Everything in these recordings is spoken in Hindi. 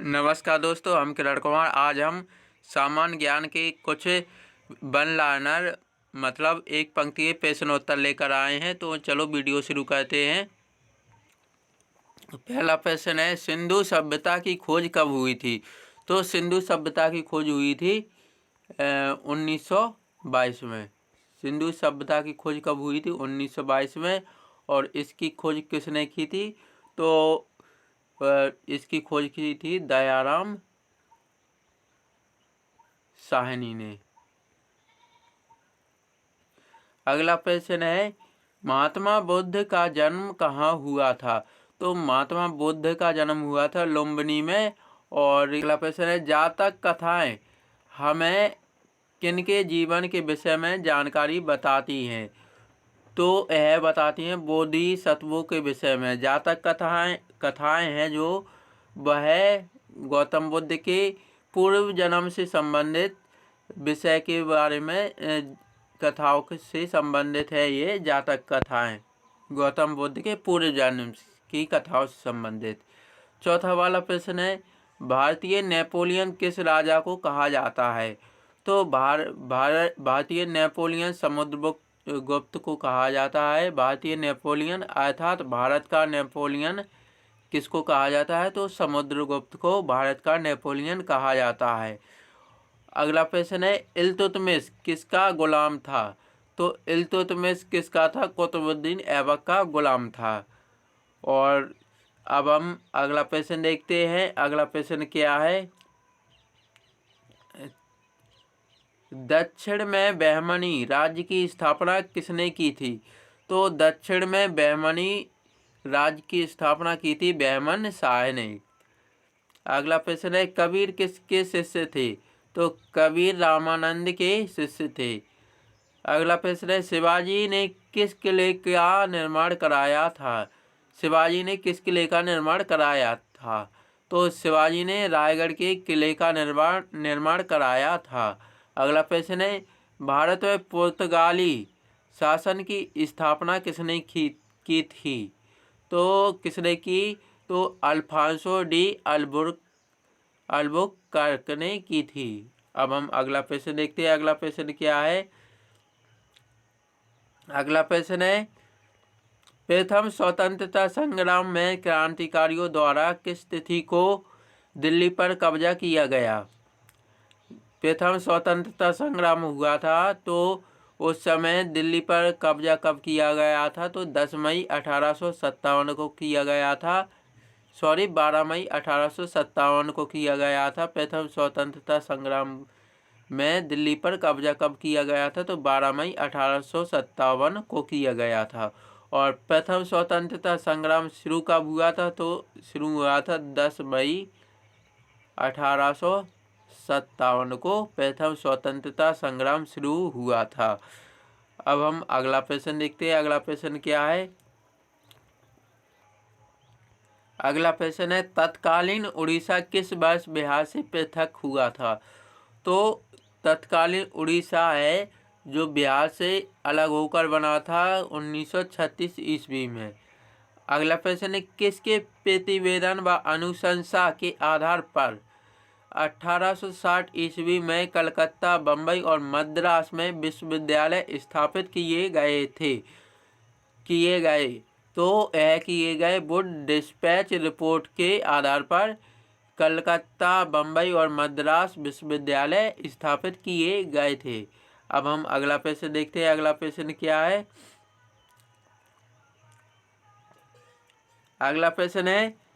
नमस्कार दोस्तों, हम किरण कुमार। आज हम सामान्य ज्ञान के कुछ वन लाइनर मतलब एक पंक्ति के प्रश्नोत्तर लेकर आए हैं। तो चलो वीडियो शुरू करते हैं। पहला प्रश्न है, सिंधु सभ्यता की खोज कब हुई थी? तो सिंधु सभ्यता की खोज हुई थी 1922 में। सिंधु सभ्यता की खोज कब हुई थी? 1922 में। और इसकी खोज किसने की थी? तो इसकी खोज की थी दयाराम साहनी ने। अगला प्रश्न है, महात्मा बुद्ध का जन्म कहाँ हुआ था? तो महात्मा बुद्ध का जन्म हुआ था लुम्बिनी में। और अगला प्रश्न है, जातक कथाएं हमें किनके जीवन के विषय में जानकारी बताती हैं? तो यह बताती हैं बोधिसत्वों के विषय में। जातक कथाएं हैं जो वह गौतम बुद्ध के पूर्व जन्म से संबंधित विषय के बारे में कथाओं से संबंधित है। ये जातक कथाएं गौतम बुद्ध के पूर्व जन्म की कथाओं से संबंधित। चौथा वाला प्रश्न है, भारतीय नेपोलियन किस राजा को कहा जाता है? तो भारतीय नेपोलियन समुद्रगुप्त को कहा जाता है। भारतीय नेपोलियन अर्थात भारत का नेपोलियन किसको कहा जाता है? तो समुद्रगुप्त को भारत का नेपोलियन कहा जाता है। अगला प्रश्न है, इल्तुतमिश किसका गुलाम था? तो इल्तुतमिश किसका था? कुतुबुद्दीन ऐबक का गुलाम था। और अब हम अगला प्रश्न देखते हैं। अगला प्रश्न क्या है, दक्षिण में बहमनी राज्य की स्थापना किसने की थी? तो दक्षिण में बहमनी राज्य की स्थापना की थी बहमन शाह ने। अगला प्रश्न है, कबीर किसके शिष्य थे? तो कबीर रामानंद के शिष्य थे। अगला प्रश्न है, शिवाजी ने किस किले का निर्माण कराया था? शिवाजी ने किस किले का निर्माण कराया था? तो शिवाजी ने रायगढ़ के किले का निर्माण कराया था। अगला प्रश्न है, भारत में पुर्तगाली शासन की स्थापना किसने की थी? तो किसने की? तो अल्फांसो डी अल्बुकर्क ने की थी। अब हम अगला प्रश्न देखते हैं। अगला प्रश्न क्या है? अगला प्रश्न है, प्रथम स्वतंत्रता संग्राम में क्रांतिकारियों द्वारा किस तिथि को दिल्ली पर कब्जा किया गया? प्रथम स्वतंत्रता संग्राम हुआ था तो उस समय दिल्ली पर कब्जा कब किया गया था? तो 10 मई 1857 को किया गया था। 12 मई 1857 को किया गया था। प्रथम स्वतंत्रता संग्राम में दिल्ली पर कब्जा कब किया गया था? तो 12 मई 1857 को किया गया था। और प्रथम स्वतंत्रता संग्राम शुरू कब हुआ था? तो शुरू हुआ था 10 मई 1857 को प्रथम स्वतंत्रता संग्राम शुरू हुआ था। अब हम अगला प्रश्न देखते हैं। अगला प्रश्न क्या है? अगला प्रश्न है, तत्कालीन उड़ीसा किस वर्ष बिहार से पृथक हुआ था? तो तत्कालीन उड़ीसा है जो बिहार से अलग होकर बना था 1936 ईस्वी में। अगला प्रश्न है, किसके प्रतिवेदन व अनुशंसा के आधार पर 1860 ईस्वी में कलकत्ता, बम्बई और मद्रास में विश्वविद्यालय स्थापित किए गए? तो यह किए गए वुड डिस्पैच रिपोर्ट के आधार पर कलकत्ता, बम्बई और मद्रास विश्वविद्यालय स्थापित किए गए थे। अब हम अगला प्रश्न देखते हैं। अगला प्रश्न क्या है? अगला प्रश्न है,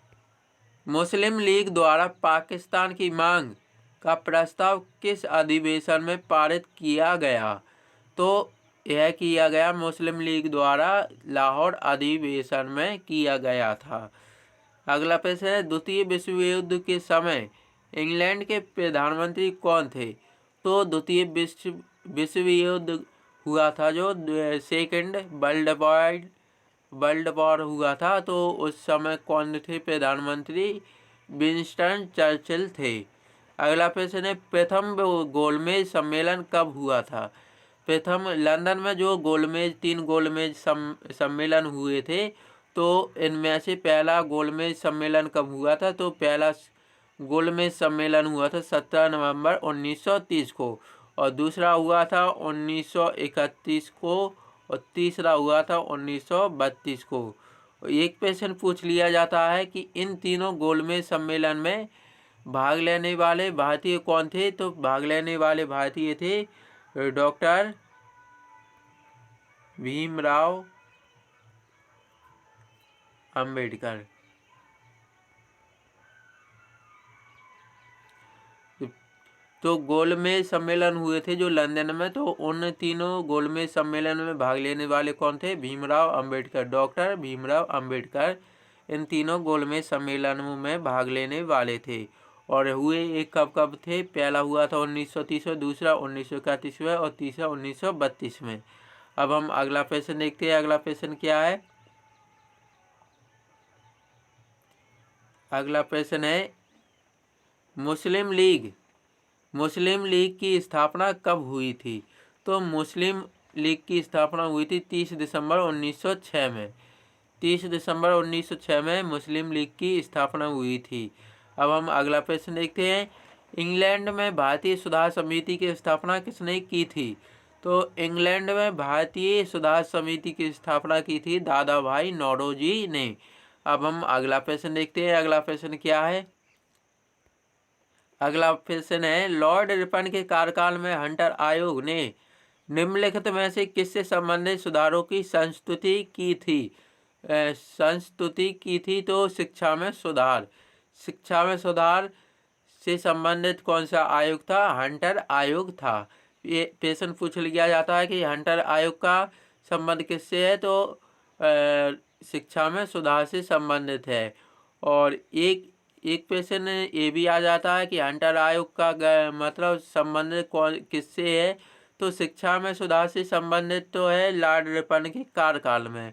मुस्लिम लीग द्वारा पाकिस्तान की मांग का प्रस्ताव किस अधिवेशन में पारित किया गया? तो यह किया गया मुस्लिम लीग द्वारा लाहौर अधिवेशन में किया गया था। अगला प्रश्न है, द्वितीय विश्व युद्ध के समय इंग्लैंड के प्रधानमंत्री कौन थे? तो द्वितीय विश्व युद्ध हुआ था जो सेकेंड वर्ल्ड वॉर हुआ था, तो उस समय कौन थे प्रधानमंत्री? विंस्टन चर्चिल थे। अगला प्रश्न है, प्रथम गोलमेज सम्मेलन कब हुआ था? प्रथम लंदन में जो तीन गोलमेज सम्मेलन हुए थे, तो इनमें से पहला गोलमेज सम्मेलन कब हुआ था? तो पहला गोलमेज सम्मेलन हुआ था 17 नवंबर 1930 को, और दूसरा हुआ था 1931 को, और तीसरा हुआ था 1932 को। एक क्वेश्चन पूछ लिया जाता है कि इन तीनों गोलमेज सम्मेलन में भाग लेने वाले भारतीय कौन थे? तो भाग लेने वाले भारतीय थे डॉक्टर भीमराव अंबेडकर। तो गोलमेज सम्मेलन हुए थे जो लंदन में, तो उन तीनों गोलमेज सम्मेलन में भाग लेने वाले कौन थे? भीमराव अंबेडकर, डॉक्टर भीमराव अंबेडकर इन तीनों गोलमेज सम्मेलनों में भाग लेने वाले थे। और हुए एक कब कब थे? पहला हुआ था 1930 में, दूसरा 1931 में, और तीसरा 1932 में। अब हम अगला प्रश्न देखते हैं। अगला प्रश्न क्या है? अगला प्रश्न है मुस्लिम लीग की स्थापना कब हुई थी? तो मुस्लिम लीग की स्थापना हुई थी 30 दिसंबर 1906 में। 30 दिसंबर 1906 में मुस्लिम लीग की स्थापना हुई थी। अब हम अगला प्रश्न देखते हैं। इंग्लैंड में भारतीय सुधार समिति की स्थापना किसने की थी? तो इंग्लैंड में भारतीय सुधार समिति की स्थापना की थी दादा भाई नौरोजी ने। अब हम अगला प्रश्न देखते हैं। अगला प्रश्न क्या है? अगला प्रश्न है लॉर्ड रिपन के कार्यकाल में हंटर आयोग ने निम्नलिखित में से किससे संबंधित सुधारों की संस्तुति की थी? तो शिक्षा में सुधार से संबंधित कौन सा आयोग था? हंटर आयोग था। ये प्रश्न पूछ लिया जाता है कि हंटर आयोग का संबंध किससे है? तो शिक्षा में सुधार से संबंधित है। और एक प्रश्न ये भी आ जाता है कि हंटर आयोग का मतलब संबंधित कौन किससे है? तो शिक्षा में सुधार से संबंधित तो है लॉर्ड रिपन के कार्यकाल में।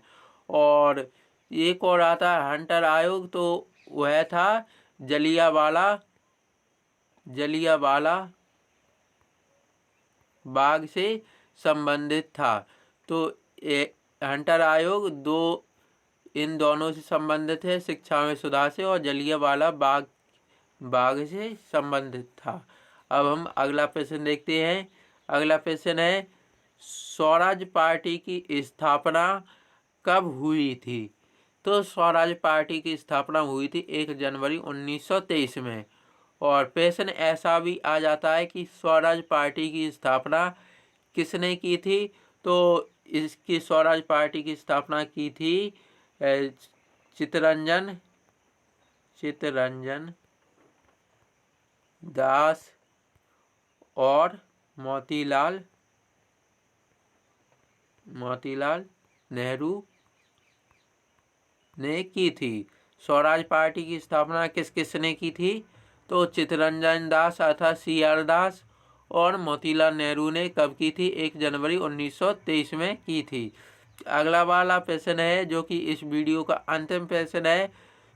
और एक और आता है हंटर आयोग, तो वह था जलियांवाला बाग से संबंधित था। तो हंटर आयोग इन दोनों से संबंधित है, शिक्षा में सुधार से, और जलियांवाला बाग से संबंधित था। अब हम अगला प्रश्न देखते हैं। अगला प्रश्न है स्वराज पार्टी की स्थापना कब हुई थी? तो स्वराज पार्टी की स्थापना हुई थी 1 जनवरी 1923 में। और प्रश्न ऐसा भी आ जाता है कि स्वराज पार्टी की स्थापना किसने की थी? तो इसकी स्वराज पार्टी की स्थापना की थी चित्तरंजन दास और मोतीलाल नेहरू ने की थी। स्वराज पार्टी की स्थापना किसने की थी? तो चित्तरंजन दास अर्थात CR दास और मोतीलाल नेहरू ने कब की थी? 1 जनवरी 1923 में की थी। अगला वाला प्रश्न है जो कि इस वीडियो का अंतिम प्रश्न है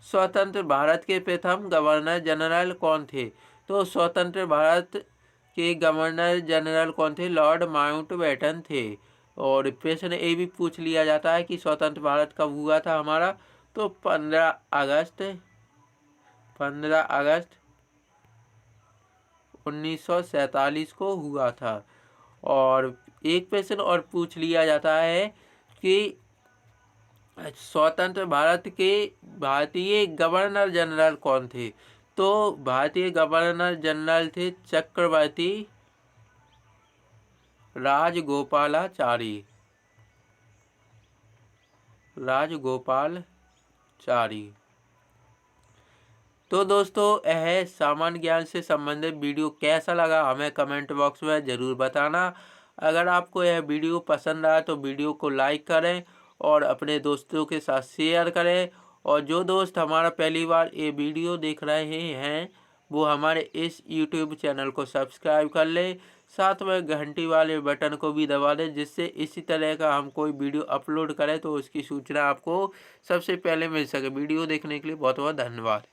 स्वतंत्र भारत के प्रथम गवर्नर जनरल कौन थे? तो स्वतंत्र भारत के गवर्नर जनरल कौन थे? लॉर्ड माउंटबेटन थे। और प्रश्न ये भी पूछ लिया जाता है कि स्वतंत्र भारत कब हुआ था हमारा? तो 15 अगस्त 1947 को हुआ था। और एक प्रश्न और पूछ लिया जाता है कि स्वतंत्र भारत के भारतीय गवर्नर जनरल कौन थे? तो भारतीय गवर्नर जनरल थे चक्रवर्ती राजगोपालाचारी। तो दोस्तों यह सामान्य ज्ञान से संबंधित वीडियो कैसा लगा हमें कमेंट बॉक्स में ज़रूर बताना। अगर आपको यह वीडियो पसंद आया तो वीडियो को लाइक करें और अपने दोस्तों के साथ शेयर करें। और जो दोस्त हमारा पहली बार ये वीडियो देख रहे हैं वो हमारे इस YouTube चैनल को सब्सक्राइब कर ले, साथ में घंटी वाले बटन को भी दबा दें, जिससे इसी तरह का हम कोई वीडियो अपलोड करें तो उसकी सूचना आपको सबसे पहले मिल सके। वीडियो देखने के लिए बहुत बहुत धन्यवाद।